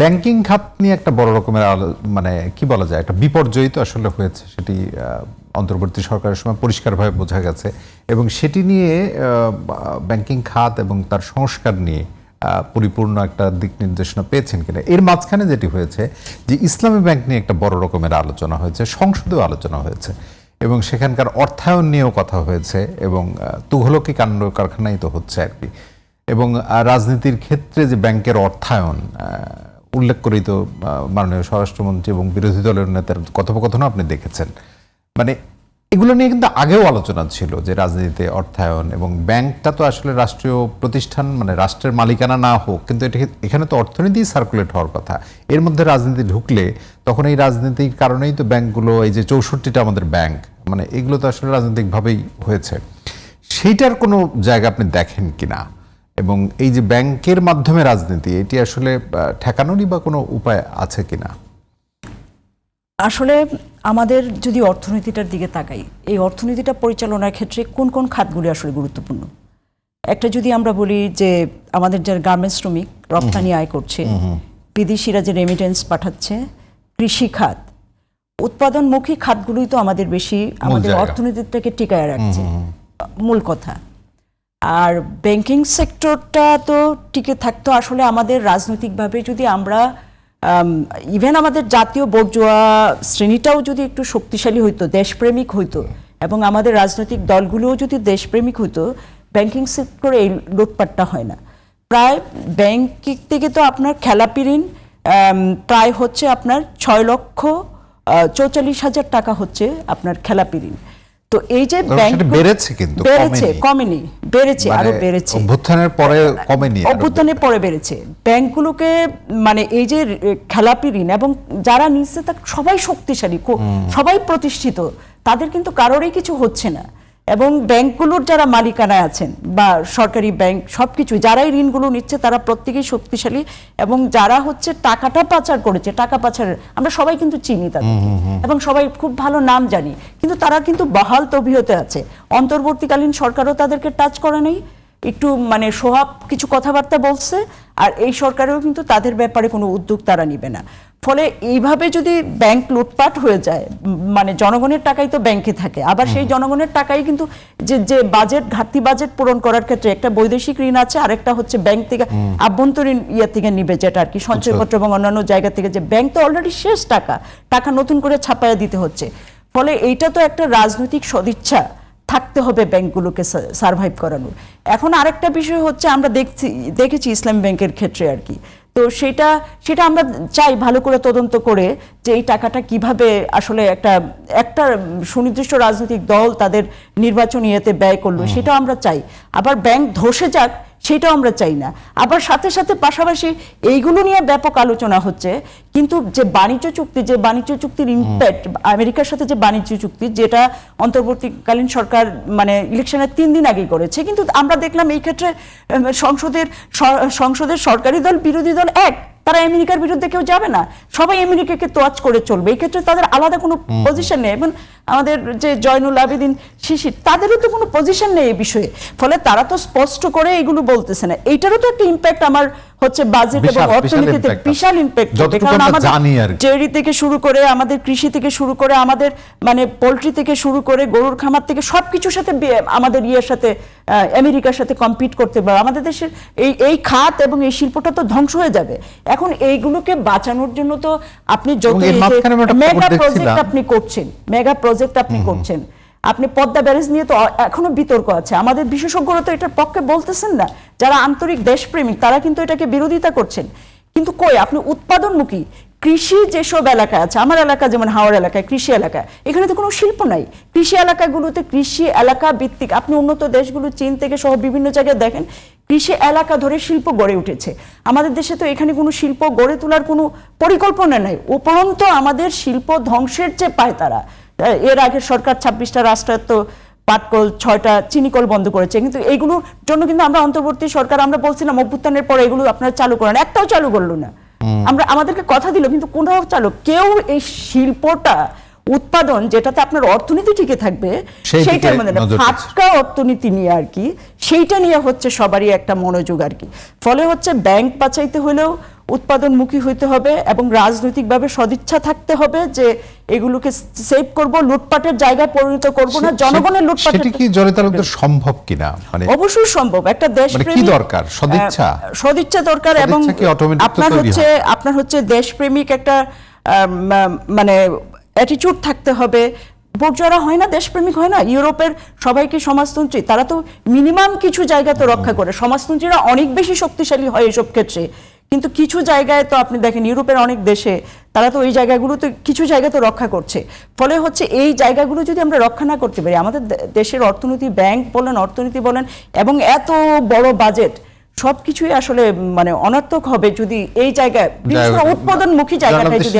Banking খাত নিয়ে একটা বড় রকমের মানে কি বলা যায় একটা বিপর্যয় তো আসলে হয়েছে, সেটি অন্তর্বর্তী সরকারের সময় পরিষ্কারভাবে বোঝা গেছে এবং সেটি নিয়ে ব্যাংকিং খাত এবং তার সংস্কার নিয়ে পরিপূর্ণ একটা দিক নির্দেশনা পেয়েছেন কিনা। এর মাঝখানে যেটি হয়েছে যে ইসলামী ব্যাংক নিয়ে একটা বড় রকমের আলোচনা হয়েছে, সংসদেও আলোচনা হয়েছে এবং সেখানকার অর্থায়ন নিয়েও কথা হয়েছে এবং তুঘলকি কাণ্ড কারখানাই তো হচ্ছে আর কি। এবং রাজনীতির ক্ষেত্রে যে ব্যাংকের অর্থায়ন উল্লেখ করেই তো মাননীয় স্বরাষ্ট্রমন্ত্রী এবং বিরোধী দলের নেতার কথোপকথনও আপনি দেখেছেন। মানে এগুলো নিয়ে কিন্তু আগেও আলোচনা ছিল যে রাজনীতিতে অর্থায়ন এবং ব্যাংকটা তো আসলে রাষ্ট্রীয় প্রতিষ্ঠান, মানে রাষ্ট্রের মালিকানা না হোক, কিন্তু এখানে তো অর্থনীতি সার্কুলেট হওয়ার কথা। এর মধ্যে রাজনীতি ঢুকলে তখন এই রাজনীতির কারণেই তো ব্যাংকগুলো, এই যে 64টা আমাদের ব্যাংক, মানে এগুলো তো আসলে রাজনৈতিকভাবেই হয়েছে। সেইটার কোনো জায়গা আপনি দেখেন কিনা এবং এই যে ব্যাংকের মাধ্যমে রাজনীতি, এটি আসলে ঠেকানোরই বা কোনো উপায় আছে কিনা? আসলে আমাদের যদি অর্থনীতিটার দিকে তাকাই, এই অর্থনীতিটা পরিচালনার ক্ষেত্রে কোন কোন খাতগুলি আসলে গুরুত্বপূর্ণ। একটা যদি আমরা বলি যে আমাদের যারা গার্মেন্টস শ্রমিক রপ্তানি আয় করছে, বিদেশিরা যে রেমিটেন্স পাঠাচ্ছে, কৃষি খাত, উৎপাদনমুখী খাতগুলোই তো আমাদের বেশি আমাদের অর্থনীতিটাকে টিকায় রাখছে, মূল কথা। আর ব্যাংকিং সেক্টরটা তো টিকে থাকতো আসলে আমাদের রাজনৈতিকভাবে যদি আমরা ইভেন আমাদের জাতীয় বর্জুয়া শ্রেণীটাও যদি একটু শক্তিশালী হইতো, দেশপ্রেমিক হইতো এবং আমাদের রাজনৈতিক দলগুলোও যদি দেশপ্রেমিক হইতো, ব্যাংকিং সেক্টরে এই লুটপাটটা হয় না। প্রায় ব্যাংক থেকে তো আপনার খেলাপি ঋণ প্রায় হচ্ছে আপনার 6,44,000 টাকা হচ্ছে আপনার খেলাপি ঋণ। তো এই যে ব্যাংক বেড়েছে, কিন্তু কমেনি, বেড়েছে, আরো বেড়েছে, অভ্যুত্থানের পরে কমেনি, অভ্যুত্থানের পরে বেড়েছে। ব্যাংকগুলোকে মানে এই যে খেলাপি ঋণ এবং যারা নিচ্ছে তা সবাই শক্তিশালী, সবাই প্রতিষ্ঠিত, তাদের কিন্তু কারোরই কিছু হচ্ছে না। এবং ব্যাংকগুলোর যারা মালিকানায় আছেন বা সরকারি ব্যাংক সবকিছু, যারাই ঋণগুলো নিচ্ছে তারা প্রত্যেকেই শক্তিশালী এবং যারা হচ্ছে টাকাটা পাচার করেছে, টাকা পাচারের আমরা সবাই কিন্তু চিনি তাদেরকে এবং সবাই খুব ভালো নাম জানি, কিন্তু তারা কিন্তু বহাল তবিয়তে আছে। অন্তর্বর্তীকালীন সরকারও তাদেরকে টাচ করে নাই, একটু মানে সোহাব কিছু কথাবার্তা বলছে, আর এই সরকারেও কিন্তু তাদের ব্যাপারে কোনো উদ্যোগ তারা নিবে না। ফলে এইভাবে যদি ব্যাংক লুটপাট হয়ে যায়, মানে জনগণের টাকাই তো ব্যাংকে থাকে, আবার সেই জনগণের টাকাই কিন্তু যে বাজেট, ঘাটতি বাজেট পূরণ করার ক্ষেত্রে একটা বৈদেশিক ঋণ আছে, আরেকটা হচ্ছে ব্যাংক থেকে আভ্যন্তরীণ থেকে নিবে, যেটা আর কি সঞ্চয়পত্র এবং অন্যান্য জায়গা থেকে, যে ব্যাংক তো অলরেডি শেষ, টাকা নতুন করে ছাপায়া দিতে হচ্ছে। ফলে এইটা তো একটা রাজনৈতিক সদিচ্ছা থাকতে হবে ব্যাংকগুলোকে সার্ভাইভ করানোর। এখন আরেকটা বিষয় হচ্ছে আমরা দেখেছি ইসলামী ব্যাংকের ক্ষেত্রে আর কি, তো সেটা আমরা চাই ভালো করে তদন্ত করে যে এই টাকাটা কিভাবে আসলে একটা সুনির্দিষ্ট রাজনৈতিক দল তাদের নির্বাচনী ইয়েতে ব্যয় করলো, সেটাও আমরা চাই। আবার ব্যাংক ধসে যাক সেটাও আমরা চাই না। আবার সাথে সাথে পাশাপাশি এইগুলো নিয়ে ব্যাপক আলোচনা হচ্ছে, কিন্তু যে বাণিজ্য চুক্তির ইম্প্যাক্ট, আমেরিকার সাথে যে বাণিজ্য চুক্তি, যেটা অন্তর্বর্তীকালীন সরকার মানে ইলেকশনের 3 দিন আগেই করেছে, কিন্তু আমরা দেখলাম এই ক্ষেত্রে সংসদের সরকারি দল বিরোধী দল এক, তারা আমেরিকার বিরুদ্ধে কেউ যাবে না, সবাই আমেরিকাকে তোয়াজ করে চলবে। এই ক্ষেত্রে তাদের আলাদা কোনো পজিশন নেই এবং আমাদের যে জয়নুল আবেদিন শিশির, তাদেরও তো কোনো পজিশন নেই এই বিষয়ে। ফলে তারা তো স্পষ্ট করে এগুলো বলতেছে না। এইটারও তো একটা ইম্প্যাক্ট আমার হচ্ছে বাজেট এবং অর্থনীতিতে বিশাল ইম্প্যাক্ট, কারণ আমাদের ডেয়ারি থেকে শুরু করে, আমাদের কৃষি থেকে শুরু করে, আমাদের মানে পোলট্রি থেকে শুরু করে, গরুর খামার থেকে সবকিছুর সাথে আমাদের সাথে আমেরিকার সাথে কম্পিট করতে পারে আমাদের দেশের এই খাত এবং এই শিল্পটা তো ধ্বংস হয়ে যাবে। এখন এইগুলোকে বাঁচানোর জন্য তো আপনি যত মেগা প্রজেক্ট আপনি করছেন, আপনি পদ্মা ব্যারেজ নিয়ে তো এখনো বিতর্ক আছে, আমাদের বিশেষজ্ঞরা তো এটার পক্ষে বলতেছেন না, যারা আন্তরিক দেশপ্রেমিক তারা কিন্তু এটাকে বিরোধিতা করছেন। কিন্তু কই আপনি উৎপাদনমুখী কৃষি যেসব এলাকা আছে, আমার এলাকা যেমন হাওড় এলাকায় কৃষি এলাকা, এখানে তো কোনো শিল্প নাই। কৃষি এলাকাগুলোতে কৃষি এলাকা ভিত্তিক, আপনি উন্নত দেশগুলো চীন থেকে সহ বিভিন্ন জায়গায় দেখেন কৃষি এলাকা ধরে শিল্প গড়ে উঠেছে। আমাদের দেশে তো এখানে কোনো শিল্প গড়ে তোলার কোনো পরিকল্পনা নাই, উপরন্ত আমাদের শিল্প ধ্বংসের চেয়ে পায় তারা। এর আগে সরকার 26টা রাষ্ট্রায়ত্ত পাটকল, 6টা চিনিকল বন্ধ করেছে, কিন্তু এইগুলোর জন্য কিন্তু আমরা অন্তর্বর্তী সরকার আমরা বলছিলাম অভ্যুত্থানের পরে এগুলো আপনারা চালু করেন, একটাও চালু করলো না। আমাদেরকে কথা দিল, কিন্তু কোনটাও চালু, কেউ এই শিল্পটা উৎপাদন যেটাতে আপনার অর্থনীতি টিকে থাকবে সেইটার মধ্যে ফাটকা অর্থনীতি নিয়ে আর কি, সেইটা নিয়ে হচ্ছে সবারই একটা মনোযোগ আর কি। ফলে হচ্ছে ব্যাংক বাঁচাইতে হলেও উৎপাদনমুখী হইতে হবে এবং রাজনৈতিকভাবে সদিচ্ছা থাকতে হবে যে এগুলোকে সেভ করব, লুটপাটের জায়গায় পরিণত করব না, জনগণের লুটপাটের। সেটা কি জনতা তালুকদার সম্ভব কিনা, মানে অবশ্যই সম্ভব। একটা দেশ মানে কি দরকার? সদিচ্ছা দরকার এবং সদিচ্ছা কি automatic আপনার হচ্ছে দেশপ্রেমিক একটা মানে অ্যাটিটিউড থাকতে হবে। বোর্জরা হয় না, দেশপ্রেমিক হয় না। ইউরোপের সবাই কি সমাজতন্ত্রী? তারা তো মিনিমাম কিছু জায়গা তো রক্ষা করে। সমাজতন্ত্রীরা অনেক বেশি শক্তিশালী হয় এসব ক্ষেত্রে, কিন্তু কিছু জায়গায় তো আপনি দেখেন ইউরোপের অনেক দেশে তারা তো ওই জায়গাগুলোতে কিছু জায়গা তো রক্ষা করছে। ফলে হচ্ছে এই জায়গাগুলো যদি আমরা রক্ষা না করতে পারি, আমাদের দেশের অর্থনীতি, ব্যাংক বলেন, অর্থনীতি বলেন, এবং এত বড় বাজেট সবকিছুই আসলে মানে অনর্থক হবে যদি এই জায়গায় উৎপাদনমুখী জায়গাটায় যদি